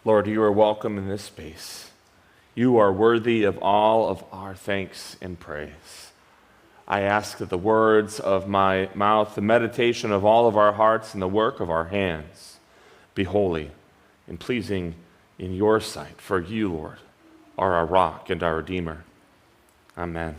Lord, you are welcome in this space. You are worthy of all of our thanks and praise. I ask that the words of my mouth, the meditation of all of our hearts, and the work of our hands be holy and pleasing in your sight. For you, Lord, are our rock and our Redeemer. Amen.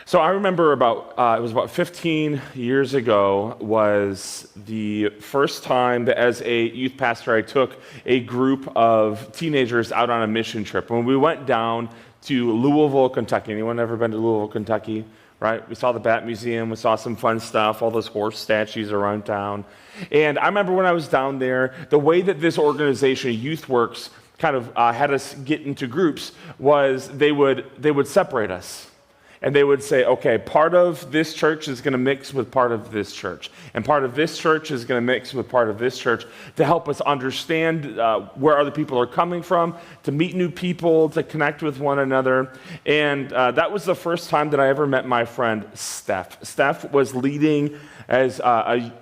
So I remember it was about 15 years ago was the first time that as a youth pastor I took a group of teenagers out on a mission trip. When we went down to Louisville, Kentucky. Anyone ever been to Louisville, Kentucky? Right? We saw the Bat Museum, we saw some fun stuff, all those horse statues around town. And I remember when I was down there, the way that this organization, YouthWorks, kind of had us get into groups was they would separate us. And they would say, okay, part of this church is going to mix with part of this church. And part of this church is going to mix with part of this church to help us understand where other people are coming from, to meet new people, to connect with one another. And that was the first time that I ever met my friend, Steph. Steph was leading as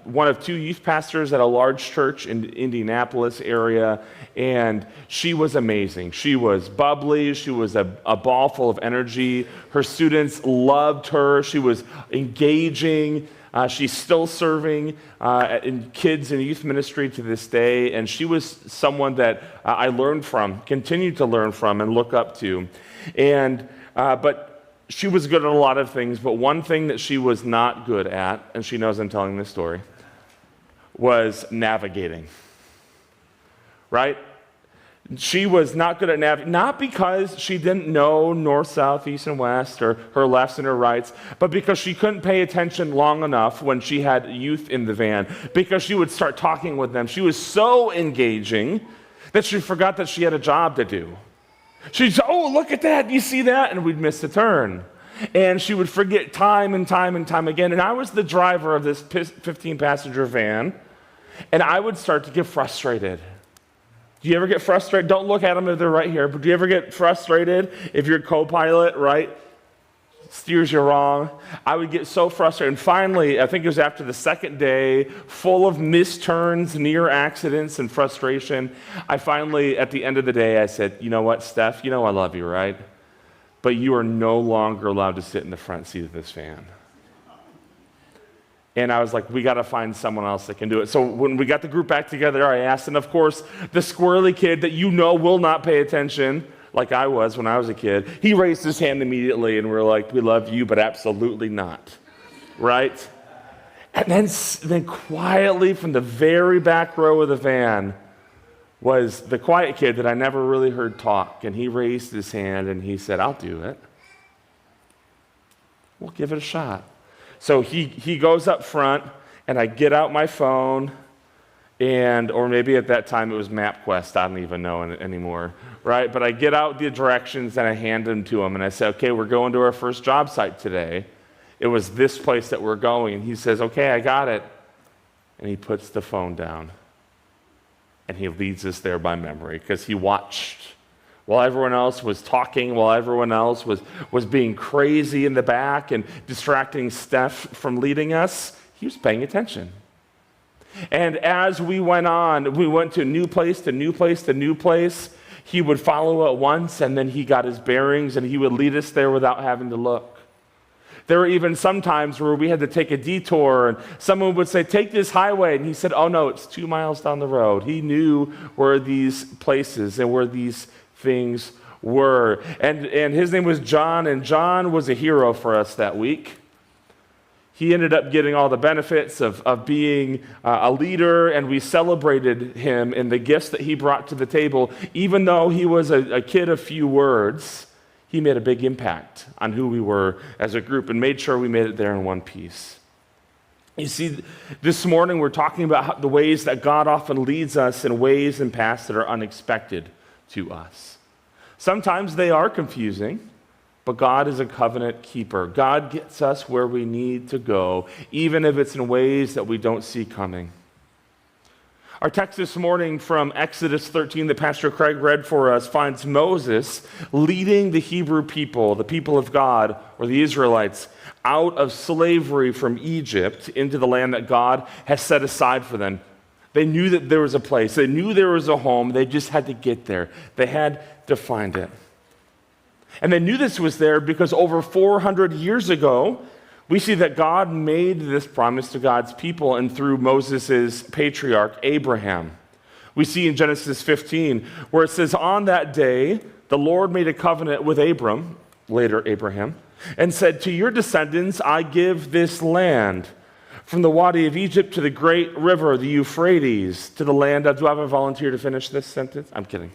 one of two youth pastors at a large church in the Indianapolis area. And she was amazing. She was bubbly. She was a ball full of energy. Her students loved her. She was engaging. She's still serving in kids and youth ministry to this day. And she was someone that I learned from, continue to learn from, and look up to. And but she was good at a lot of things. But one thing that she was not good at, and she knows I'm telling this story, was navigating. Right? She was not good at navigating, not because she didn't know north, south, east, and west, or her lefts and her rights, but because she couldn't pay attention long enough when she had youth in the van, because she would start talking with them. She was so engaging that she forgot that she had a job to do. She'd say, oh, look at that, you see that? And we'd miss a turn. And she would forget time and time and time again. And I was the driver of this 15-passenger van, and I would start to get frustrated. Do you ever get frustrated? Don't look at them if they're right here, but do you ever get frustrated if your co-pilot, right, steers you wrong? I would get so frustrated. And finally, I think it was after the second day, full of missed turns, near accidents, and frustration, I finally, at the end of the day, I said, you know what, Steph, you know I love you, right? But you are no longer allowed to sit in the front seat of this van. And I was like, we got to find someone else that can do it. So when we got the group back together, I asked, and of course, the squirrely kid that you know will not pay attention, like I was when I was a kid, he raised his hand immediately, and we're like, we love you, but absolutely not, right? And then quietly from the very back row of the van was the quiet kid that I never really heard talk, and he raised his hand, and he said, I'll do it. We'll give it a shot. So he goes up front, and I get out my phone, or maybe at that time it was MapQuest, I don't even know anymore, right? But I get out the directions, and I hand them to him, and I say, okay, we're going to our first job site today. It was this place that we're going. And he says, okay, I got it. And he puts the phone down, and he leads us there by memory, because he watched while everyone else was talking, while everyone else was being crazy in the back and distracting Steph from leading us, he was paying attention. And as we went on, we went to new place to new place to new place. He would follow at once, and then he got his bearings, and he would lead us there without having to look. There were even some times where we had to take a detour, and someone would say, take this highway, and he said, oh no, it's 2 miles down the road. He knew where these places and where these things were. And his name was John, and John was a hero for us that week. He ended up getting all the benefits of being a leader, and we celebrated him and the gifts that he brought to the table. Even though he was a kid of few words, he made a big impact on who we were as a group and made sure we made it there in one piece. You see, this morning we're talking about the ways that God often leads us in ways and paths that are unexpected to us. Sometimes they are confusing, but God is a covenant keeper. God gets us where we need to go, even if it's in ways that we don't see coming. Our text this morning from Exodus 13 that Pastor Craig read for us finds Moses leading the Hebrew people, the people of God, or the Israelites, out of slavery from Egypt into the land that God has set aside for them. They knew that there was a place. They knew there was a home. They just had to get there. They had to find it. And they knew this was there because over 400 years ago, we see that God made this promise to God's people and through Moses' patriarch, Abraham. We see in Genesis 15 where it says, on that day, the Lord made a covenant with Abram, later Abraham, and said, to your descendants, I give this land. From the Wadi of Egypt to the great river, the Euphrates, to the land of, do I have a volunteer to finish this sentence? I'm kidding.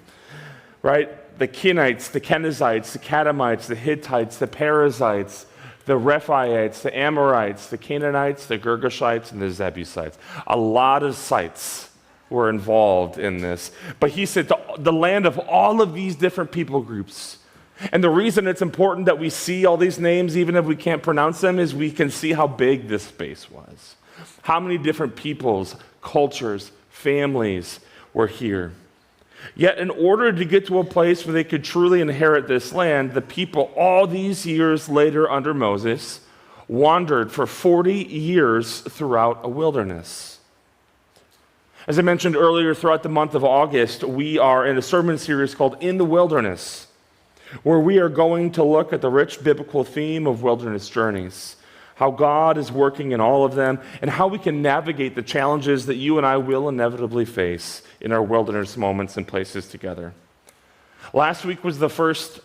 Right? The Kenites, the Kenizzites, the Kadamites, the Hittites, the Perizzites, the Rephaites, the Amorites, the Canaanites, the Girgashites, and the Jebusites. A lot of sites were involved in this. But he said the land of all of these different people groups. And the reason it's important that we see all these names, even if we can't pronounce them, is we can see how big this space was. How many different peoples, cultures, families were here. Yet in order to get to a place where they could truly inherit this land, the people all these years later under Moses wandered for 40 years throughout a wilderness. As I mentioned earlier, throughout the month of August, we are in a sermon series called In the Wilderness, where we are going to look at the rich biblical theme of wilderness journeys, how God is working in all of them, and how we can navigate the challenges that you and I will inevitably face in our wilderness moments and places together. Last week was the first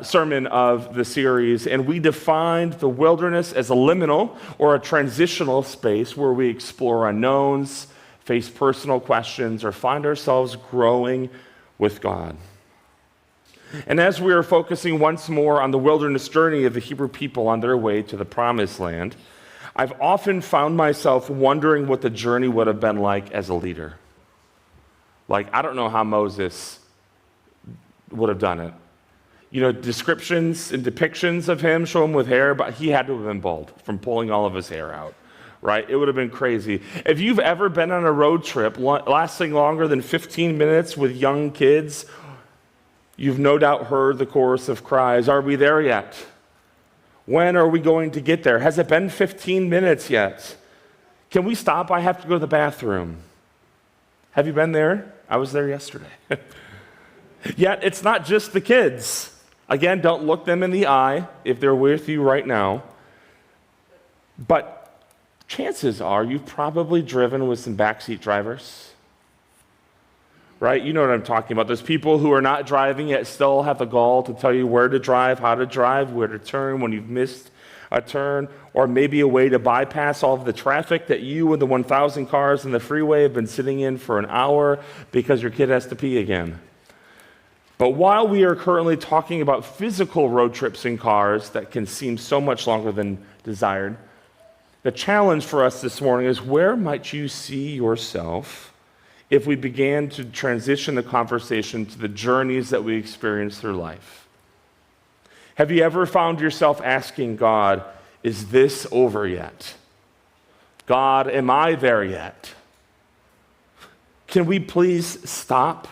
sermon of the series, and we defined the wilderness as a liminal or a transitional space where we explore unknowns, face personal questions, or find ourselves growing with God. And as we are focusing once more on the wilderness journey of the Hebrew people on their way to the promised land, I've often found myself wondering what the journey would have been like as a leader. Like, I don't know how Moses would have done it. You know, descriptions and depictions of him show him with hair, but he had to have been bald from pulling all of his hair out, right? It would have been crazy. If you've ever been on a road trip lasting longer than 15 minutes with young kids, you've no doubt heard the chorus of cries, are we there yet? When are we going to get there? Has it been 15 minutes yet? Can we stop? I have to go to the bathroom. Have you been there? I was there yesterday. Yet it's not just the kids. Again, don't look them in the eye if they're with you right now. But chances are you've probably driven with some backseat drivers. Right? You know what I'm talking about. There's people who are not driving yet still have the gall to tell you where to drive, how to drive, where to turn when you've missed a turn, or maybe a way to bypass all of the traffic that you and the 1,000 cars in the freeway have been sitting in for an hour because your kid has to pee again. But while we are currently talking about physical road trips in cars that can seem so much longer than desired, the challenge for us this morning is where might you see yourself if we began to transition the conversation to the journeys that we experience through life? Have you ever found yourself asking God, is this over yet? God, am I there yet? Can we please stop?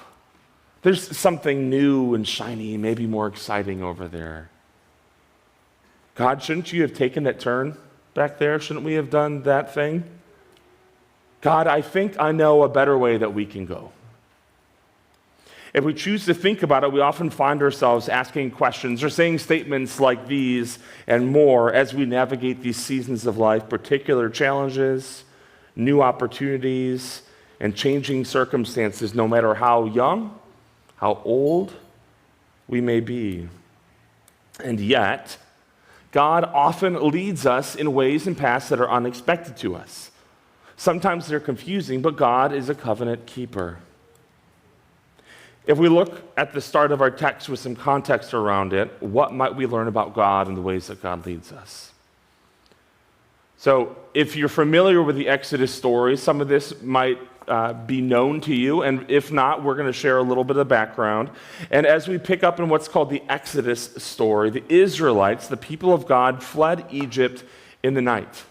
There's something new and shiny, maybe more exciting over there. God, shouldn't you have taken that turn back there? Shouldn't we have done that thing? God, I think I know a better way that we can go. If we choose to think about it, we often find ourselves asking questions or saying statements like these and more as we navigate these seasons of life, particular challenges, new opportunities, and changing circumstances, no matter how young, how old we may be. And yet, God often leads us in ways and paths that are unexpected to us. Sometimes they're confusing, but God is a covenant keeper. If we look at the start of our text with some context around it, what might we learn about God and the ways that God leads us? So, if you're familiar with the Exodus story, some of this might be known to you, and if not, we're going to share a little bit of background. And as we pick up in what's called the Exodus story, the Israelites, the people of God, fled Egypt in the night,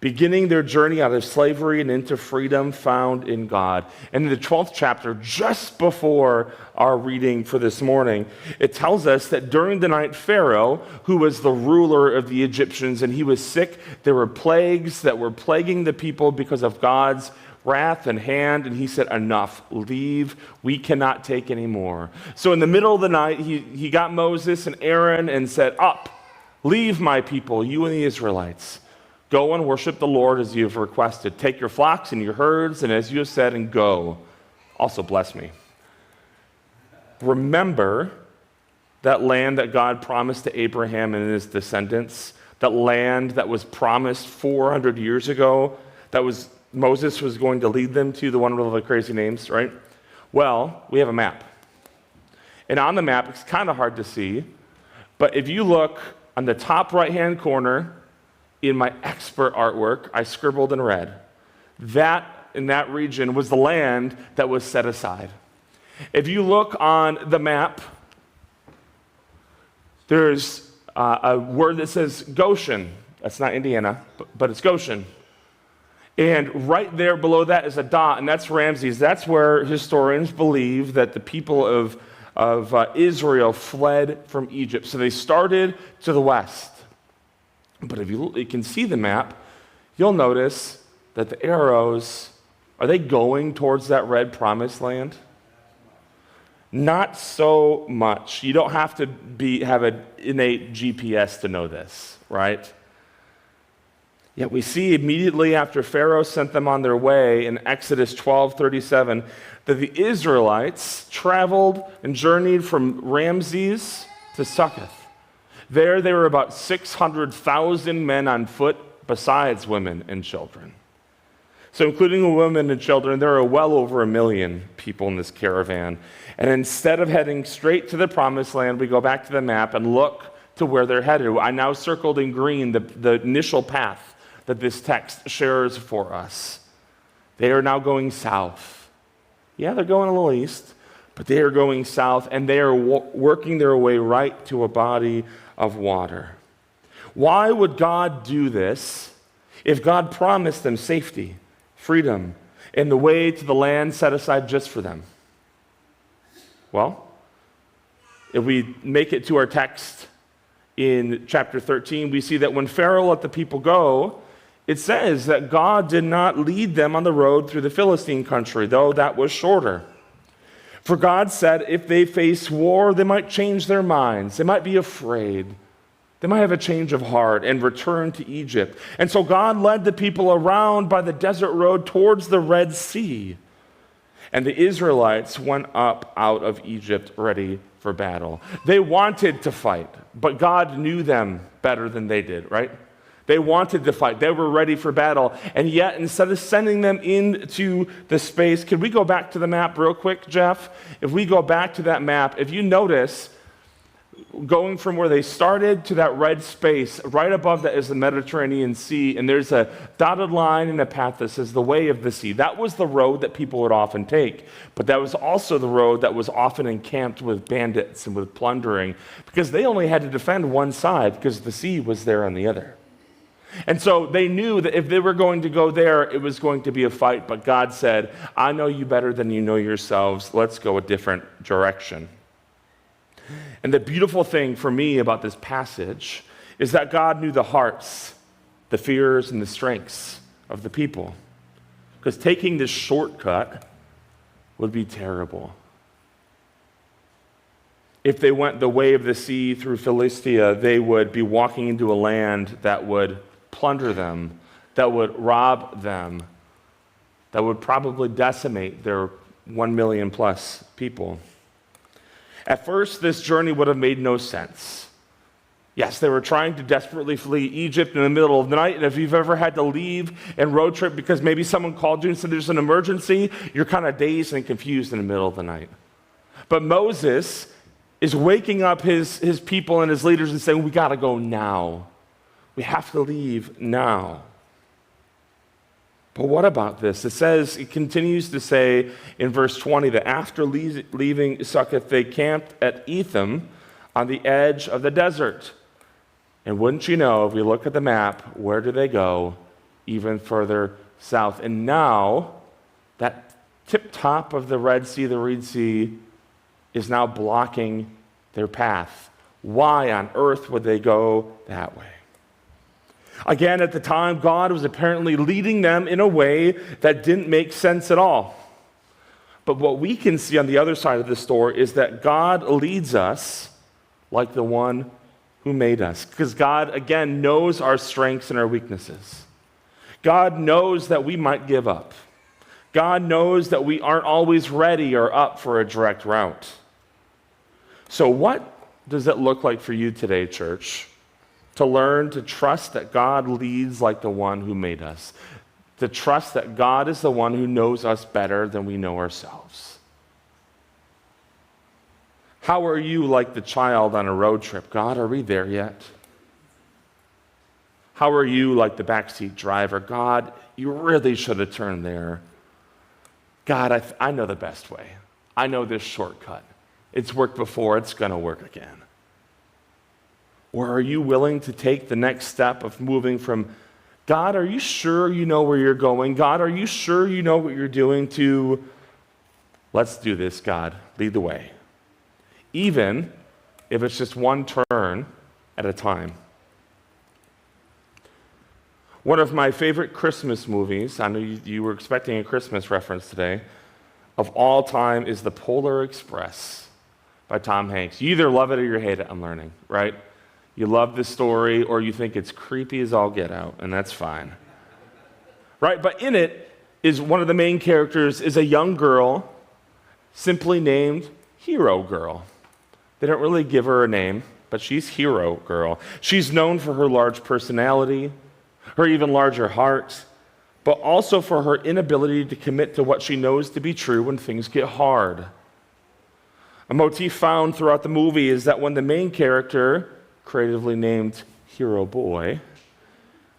beginning their journey out of slavery and into freedom found in God. And in the 12th chapter, just before our reading for this morning, it tells us that during the night, Pharaoh, who was the ruler of the Egyptians, and he was sick, there were plagues that were plaguing the people because of God's wrath and hand, and he said, enough, leave, we cannot take any more. So in the middle of the night, he got Moses and Aaron and said, up, leave my people, you and the Israelites. Go and worship the Lord as you have requested. Take your flocks and your herds, and as you have said, and go. Also bless me. Remember that land that God promised to Abraham and his descendants, that land that was promised 400 years ago, Moses was going to lead them to, the one with all the crazy names, right? Well, we have a map. And on the map, it's kind of hard to see, but if you look on the top right-hand corner, in my expert artwork, I scribbled in red, that in that region was the land that was set aside. If you look on the map, there's a word that says Goshen. That's not Indiana, but it's Goshen. And right there below that is a dot, and that's Ramses. That's where historians believe that the people of Israel fled from Egypt. So they started to the west. But if you can see the map, you'll notice that the arrows, are they going towards that red promised land? Not so much. You don't have to have an innate GPS to know this, right? Yet we see immediately after Pharaoh sent them on their way in Exodus 12:37 that the Israelites traveled and journeyed from Ramses to Succoth. There, they were about 600,000 men on foot, besides women and children. So including women and children, there are well over 1 million people in this caravan. And instead of heading straight to the promised land, we go back to the map and look to where they're headed. I now circled in green the initial path that this text shares for us. They are now going south. Yeah, they're going a little east, but they are going south, and they are working their way right to a body of water. Why would God do this if God promised them safety, freedom, and the way to the land set aside just for them? Well, if we make it to our text in chapter 13, we see that when Pharaoh let the people go, it says that God did not lead them on the road through the Philistine country, though that was shorter. For God said if they face war, they might change their minds. They might be afraid. They might have a change of heart and return to Egypt. And so God led the people around by the desert road towards the Red Sea. And the Israelites went up out of Egypt ready for battle. They wanted to fight, but God knew them better than they did, right? They wanted to fight. They were ready for battle. And yet, instead of sending them into the space, could we go back to the map real quick, Jeff? If we go back to that map, if you notice, going from where they started to that red space, right above that is the Mediterranean Sea, and there's a dotted line and a path that says the way of the sea. That was the road that people would often take, but that was also the road that was often encamped with bandits and with plundering, because they only had to defend one side because the sea was there on the other. And so they knew that if they were going to go there, it was going to be a fight, but God said, I know you better than you know yourselves. Let's go a different direction. And the beautiful thing for me about this passage is that God knew the hearts, the fears, and the strengths of the people. Because taking this shortcut would be terrible. If they went the way of the sea through Philistia, they would be walking into a land that would plunder them, that would rob them, that would probably decimate their 1 million plus people. At first, this journey would have made no sense. Yes, they were trying to desperately flee Egypt in the middle of the night, and if you've ever had to leave and road trip because maybe someone called you and said there's an emergency, you're kind of dazed and confused in the middle of the night. But Moses is waking up his people and his leaders and saying, we got to go now. We have to leave now. But what about this? It continues to say in verse 20 that after leaving Succoth, they camped at Etham on the edge of the desert. And wouldn't you know, if we look at the map, where do they go? Even further south. And now, that tip top of the Red Sea, the Reed Sea, is now blocking their path. Why on earth would they go that way? Again, at the time, God was apparently leading them in a way that didn't make sense at all. But what we can see on the other side of the story is that God leads us like the one who made us. Because God, again, knows our strengths and our weaknesses. God knows that we might give up. God knows that we aren't always ready or up for a direct route. So what does it look like for you today, church? To learn to trust that God leads like the one who made us. To trust that God is the one who knows us better than we know ourselves. How are you like the child on a road trip? God, are we there yet? How are you like the backseat driver? God, you really should have turned there. God, I know the best way. I know this shortcut. It's worked before, it's going to work again. Or are you willing to take the next step of moving from, God, are you sure you know where you're going? God, are you sure you know what you're doing? To, let's do this, God, lead the way. Even if it's just one turn at a time. One of my favorite Christmas movies, I know you were expecting a Christmas reference today, of all time is The Polar Express by Tom Hanks. You either love it or you hate it, I'm learning, right? You love the story or you think it's creepy as all get out, and that's fine. Right? But in it is one of the main characters is a young girl simply named Hero Girl. They don't really give her a name, but she's Hero Girl. She's known for her large personality, her even larger heart, but also for her inability to commit to what she knows to be true when things get hard. A motif found throughout the movie is that when the main character, creatively named Hero Boy,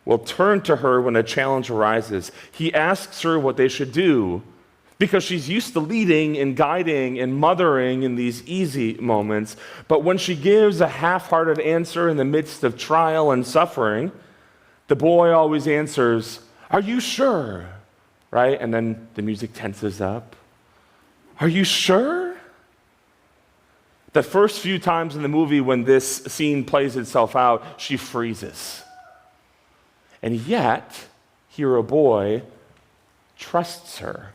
will turn to her when a challenge arises, he asks her what they should do because she's used to leading and guiding and mothering in these easy moments. But when she gives a half-hearted answer in the midst of trial and suffering, the boy always answers, "Are you sure?" Right? And then the music tenses up. "Are you sure?" The first few times in the movie when this scene plays itself out, she freezes. And yet, Hero Boy trusts her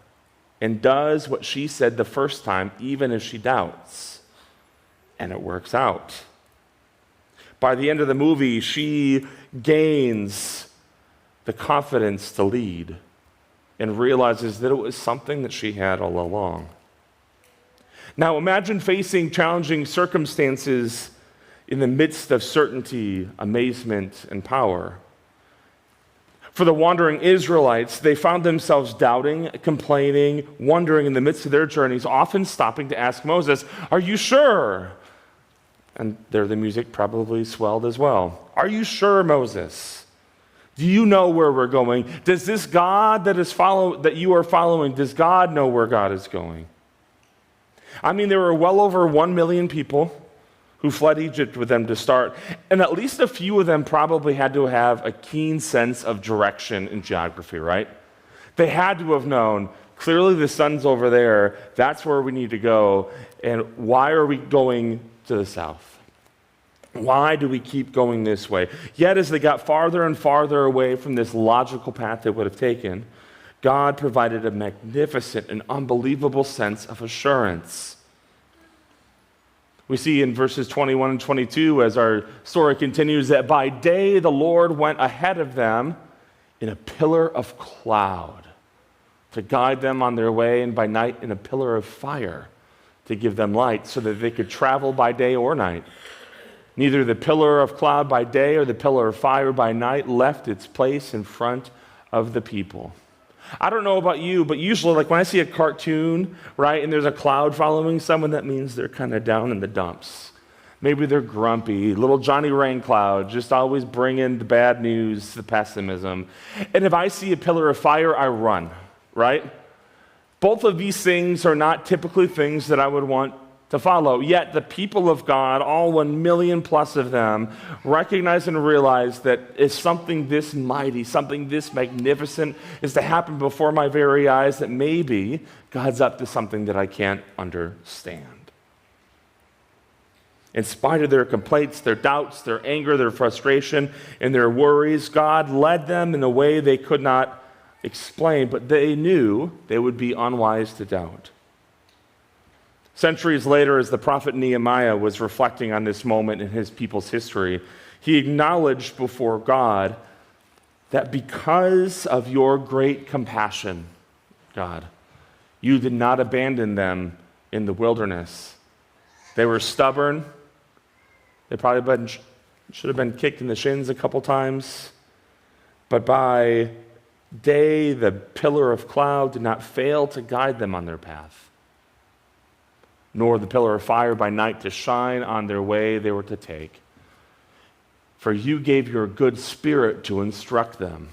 and does what she said the first time, even if she doubts. And it works out. By the end of the movie, she gains the confidence to lead and realizes that it was something that she had all along. Now imagine facing challenging circumstances in the midst of certainty, amazement, and power. For the wandering Israelites, they found themselves doubting, complaining, wondering in the midst of their journeys, often stopping to ask Moses, "Are you sure?" And there the music probably swelled as well. "Are you sure, Moses? Do you know where we're going? Does this God that you are following, does God know where God is going?" I mean, there were well over 1 million people who fled Egypt with them to start, and at least a few of them probably had to have a keen sense of direction and geography, right? They had to have known, clearly the sun's over there, that's where we need to go, and why are we going to the south? Why do we keep going this way? Yet as they got farther and farther away from this logical path they would have taken, God provided a magnificent and unbelievable sense of assurance. We see in verses 21 and 22, as our story continues, that by day the Lord went ahead of them in a pillar of cloud to guide them on their way, and by night in a pillar of fire to give them light so that they could travel by day or night. Neither the pillar of cloud by day or the pillar of fire by night left its place in front of the people. I don't know about you, but usually, like when I see a cartoon, right, and there's a cloud following someone, that means they're kind of down in the dumps. Maybe they're grumpy, little Johnny Raincloud, just always bringing the bad news, the pessimism. And if I see a pillar of fire, I run, right? Both of these things are not typically things that I would want to follow. Yet the people of God, all 1 million plus of them, recognize and realize that if something this mighty, something this magnificent is to happen before my very eyes, that maybe God's up to something that I can't understand. In spite of their complaints, their doubts, their anger, their frustration, and their worries, God led them in a way they could not explain, but they knew they would be unwise to doubt. Centuries later, as the prophet Nehemiah was reflecting on this moment in his people's history, he acknowledged before God that because of your great compassion, God, you did not abandon them in the wilderness. They were stubborn. They probably should have been kicked in the shins a couple times. But by day, the pillar of cloud did not fail to guide them on their path, nor the pillar of fire by night to shine on their way they were to take. For you gave your good spirit to instruct them.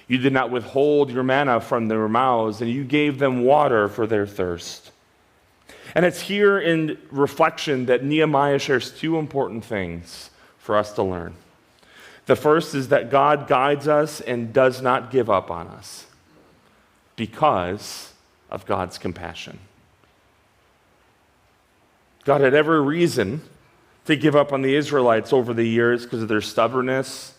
You did not withhold your manna from their mouths, and you gave them water for their thirst. And it's here in reflection that Nehemiah shares two important things for us to learn. The first is that God guides us and does not give up on us because of God's compassion. God had every reason to give up on the Israelites over the years because of their stubbornness,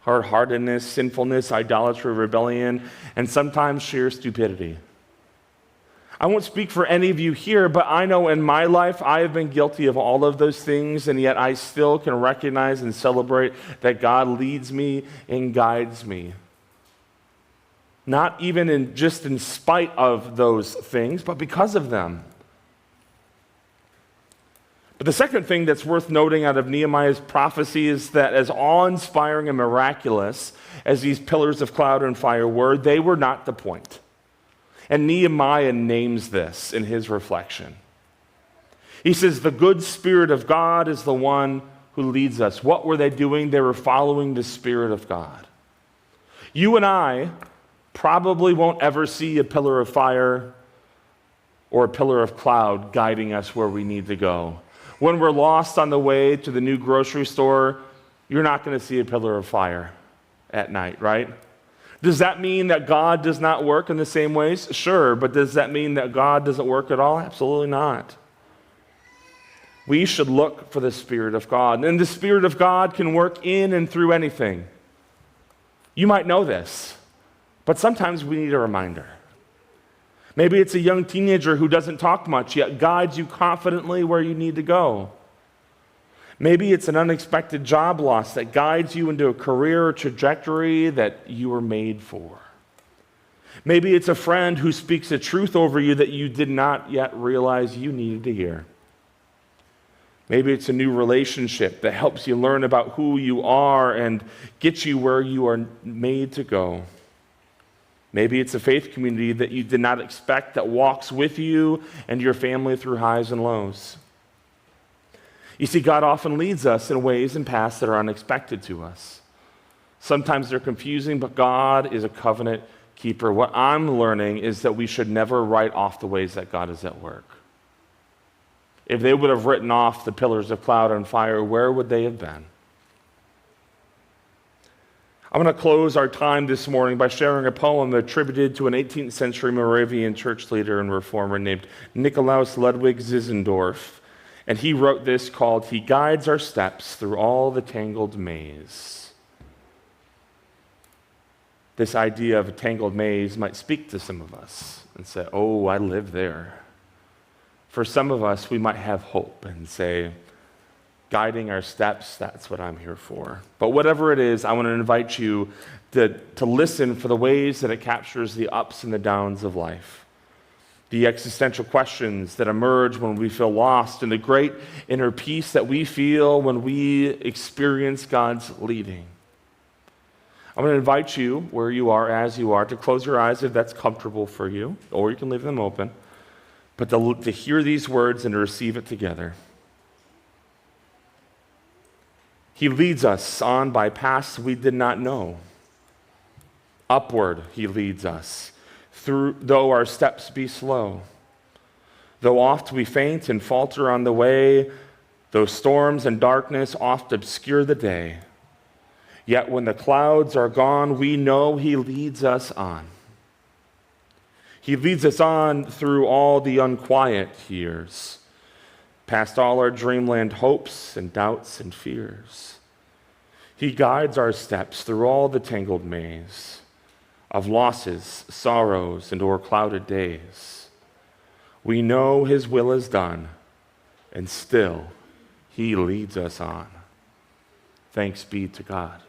hard-heartedness, sinfulness, idolatry, rebellion, and sometimes sheer stupidity. I won't speak for any of you here, but I know in my life I have been guilty of all of those things, and yet I still can recognize and celebrate that God leads me and guides me. Not even in spite of those things, but because of them. But the second thing that's worth noting out of Nehemiah's prophecy is that as awe-inspiring and miraculous as these pillars of cloud and fire were, they were not the point. And Nehemiah names this in his reflection. He says, the good Spirit of God is the one who leads us. What were they doing? They were following the Spirit of God. You and I probably won't ever see a pillar of fire or a pillar of cloud guiding us where we need to go. When we're lost on the way to the new grocery store, you're not going to see a pillar of fire at night, right? Does that mean that God does not work in the same ways? Sure, but does that mean that God doesn't work at all? Absolutely not. We should look for the Spirit of God, and the Spirit of God can work in and through anything. You might know this, but sometimes we need a reminder. Maybe it's a young teenager who doesn't talk much, yet guides you confidently where you need to go. Maybe it's an unexpected job loss that guides you into a career or trajectory that you were made for. Maybe it's a friend who speaks a truth over you that you did not yet realize you needed to hear. Maybe it's a new relationship that helps you learn about who you are and gets you where you are made to go. Maybe it's a faith community that you did not expect that walks with you and your family through highs and lows. You see, God often leads us in ways and paths that are unexpected to us. Sometimes they're confusing, but God is a covenant keeper. What I'm learning is that we should never write off the ways that God is at work. If they would have written off the pillars of cloud and fire, where would they have been? I'm going to close our time this morning by sharing a poem attributed to an 18th century Moravian church leader and reformer named Nikolaus Ludwig Zinzendorf. And he wrote this called, "He Guides Our Steps Through All the Tangled Maze." This idea of a tangled maze might speak to some of us and say, oh, I live there. For some of us, we might have hope and say, guiding our steps, that's what I'm here for. But whatever it is, I want to invite you to listen for the ways that it captures the ups and the downs of life, the existential questions that emerge when we feel lost, and the great inner peace that we feel when we experience God's leading. I'm going to invite you, where you are, as you are, to close your eyes if that's comfortable for you, or you can leave them open, but to hear these words and to receive it together. He leads us on by paths we did not know. Upward he leads us, though our steps be slow. Though oft we faint and falter on the way, though storms and darkness oft obscure the day, yet when the clouds are gone, we know he leads us on. He leads us on through all the unquiet years, past all our dreamland hopes and doubts and fears. He guides our steps through all the tangled maze of losses, sorrows, and o'erclouded days. We know his will is done, and still he leads us on. Thanks be to God.